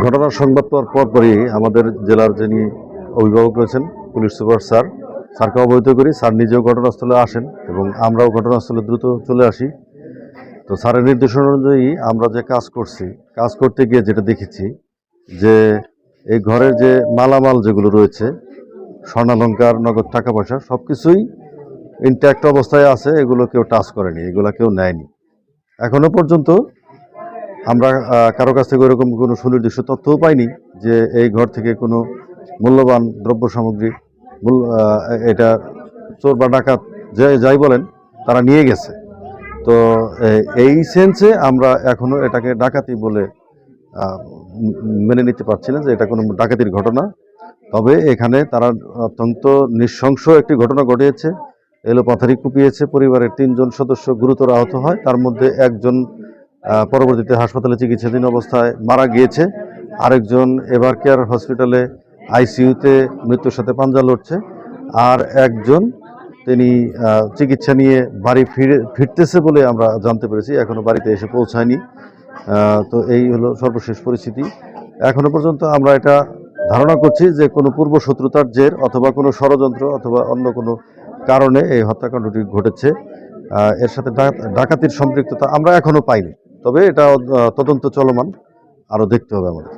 ঘটনার সংবাদ পাওয়ার পরপরই আমাদের জেলার যিনি অভিভাবক রয়েছেন পুলিশ সুপার স্যারকে অবহিত করি। স্যার নিজেও ঘটনাস্থলে আসেন এবং আমরাও ঘটনাস্থলে দ্রুত চলে আসি। তো স্যারের নির্দেশনা অনুযায়ী আমরা যে কাজ করতে গিয়ে যেটা দেখেছি যে এই ঘরের যে মালামাল যেগুলো রয়েছে, স্বর্ণালঙ্কার, নগদ টাকা পয়সা সব কিছুই ইনট্যাক্ট অবস্থায় আছে। এগুলো কেউ টাচ করেনি, এগুলো কেউ নেয়নি। এখনো পর্যন্ত আমরা কারো কাছ থেকে ওরকম কোনো সুনির্দিষ্ট তথ্যও পাইনি যে এই ঘর থেকে কোনো মূল্যবান দ্রব্য সামগ্রী এটা চোর বা ডাকাত যাই বলেন তারা নিয়ে গেছে। তো এই সেন্সে আমরা এখনো এটাকে ডাকাতি বলে মেনে নিতে পারছি না যে এটা কোনো ডাকাতির ঘটনা। তবে এখানে তারা অত্যন্ত নৃশংস একটি ঘটনা ঘটিয়েছে। এলোপাথারি কুপিয়েছে। পরিবারের 3 জন সদস্য গুরুতর আহত হয়, তার মধ্যে একজন পরবর্তীতে হাসপাতালে চিকিৎসাধীন অবস্থায় মারা গিয়েছে। আরেকজন এভার কেয়ার হসপিটালে আইসিইউতে মৃত্যুর সাথে পাঞ্জা লড়ছে। আর একজন তিনি চিকিৎসা নিয়ে বাড়ি ফিরতেছে বলে আমরা জানতে পেরেছি, এখনো বাড়িতে এসে পৌঁছায়নি। তো এই হলো সর্বশেষ পরিস্থিতি। এখনো পর্যন্ত আমরা এটা ধারণা করছি যে কোনো পূর্ব শত্রুতার জের অথবা কোনো ষড়যন্ত্র অথবা অন্য কোনো কারণে এই হত্যাকাণ্ডটি ঘটেছে। এর সাথে ডাকাতির সম্পৃক্ততা আমরা এখনো পাইনি, তবে এটা তদন্ত চলমান, আরও দেখতে হবে আমাদের।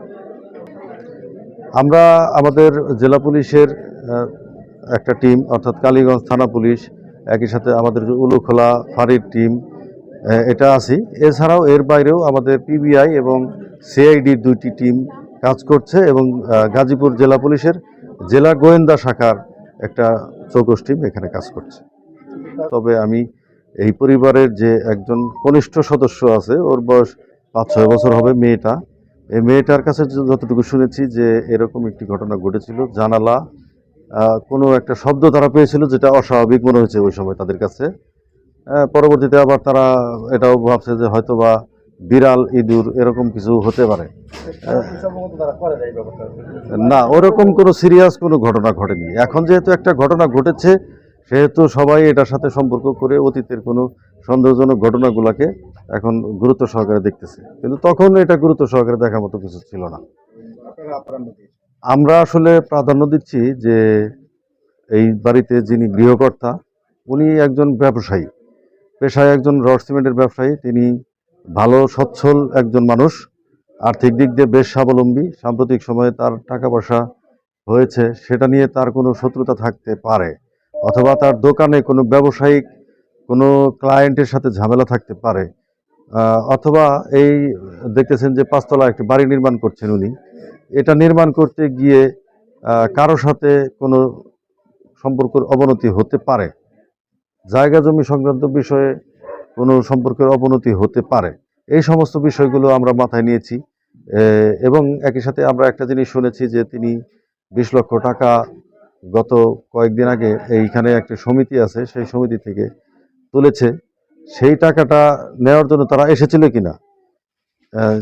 আমরা আমাদের জেলা পুলিশের একটা টিম অর্থাৎ কালীগঞ্জ থানা পুলিশ, একই সাথে আমাদের উলুখোলা ফাঁড়ির টিম এটা আছি। এছাড়াও এর বাইরেও আমাদের পিবিআই এবং সিআইডির 2টি টিম কাজ করছে এবং গাজীপুর জেলা পুলিশের জেলা গোয়েন্দা শাখার একটা চৌকস টিম এখানে কাজ করছে। তবে আমি এই পরিবারের যে একজন কনিষ্ঠ সদস্য আছে, ওর বয়স 5-6 বছর হবে মেয়েটা। এই মেয়েটার কাছে যতটুকু শুনেছি যে এরকম একটি ঘটনা ঘটেছিল, জানালা কোনো একটা শব্দ তারা পেয়েছিল যেটা অস্বাভাবিক মনে হয়েছে ওই সময় তাদের কাছে। পরবর্তীতে আবার তারা এটাও ভাবছে যে হয়তো বা বিড়াল, ইঁদুর এরকম কিছু হতে পারে। না, ওরকম কোনো সিরিয়াস কোনো ঘটনা ঘটেনি। এখন যেহেতু একটা ঘটনা ঘটেছে সেহেতু সবাই এটার সাথে সম্পর্ক করে অতীতের কোনো সন্দেহজনক ঘটনাগুলোকে এখন গুরুত্ব সহকারে দেখতেছে, কিন্তু তখন এটা গুরুত্ব সহকারে দেখার মতো কিছু ছিল না। আমরা আসলে প্রাধান্য দিচ্ছি যে এই বাড়িতে যিনি গৃহকর্তা উনি একজন ব্যবসায়ী, পেশায় একজন রড সিমেন্টের ব্যবসায়ী। তিনি ভালো সচ্ছল একজন মানুষ, আর্থিক দিক দিয়ে বেশ স্বাবলম্বী। সাম্প্রতিক সময়ে তার টাকা পয়সা হয়েছে, সেটা নিয়ে তার কোনো শত্রুতা থাকতে পারে, অথবা তার দোকানে কোনো ব্যবসায়িক কোনো ক্লায়েন্টের সাথে ঝামেলা থাকতে পারে, অথবা এই দেখতেছেন যে 5 তলা একটি বাড়ি নির্মাণ করছেন উনি। এটা নির্মাণ করতে গিয়ে কারো সাথে কোনো সম্পর্কের অবনতি হতে পারে, জায়গা জমি সংক্রান্ত বিষয়ে কোনো সম্পর্কের অবনতি হতে পারে। এই সমস্ত বিষয়গুলো আমরা মাথায় নিয়েছি এবং একই সাথে আমরা একটা জিনিস শুনেছি যে তিনি 20 লক্ষ টাকা গত কয়েকদিন আগে এইখানে একটা সমিতি আছে, সেই সমিতি থেকে তুলেছে। সেই টাকাটা নেওয়ার জন্য তারা এসেছিল কিনা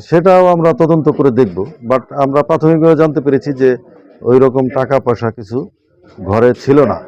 সেটাও আমরা তদন্ত করে দেখব। বাট আমরা প্রাথমিকভাবে জানতে পেরেছি যে ওই রকম টাকা পয়সা কিছু ঘরে ছিল না।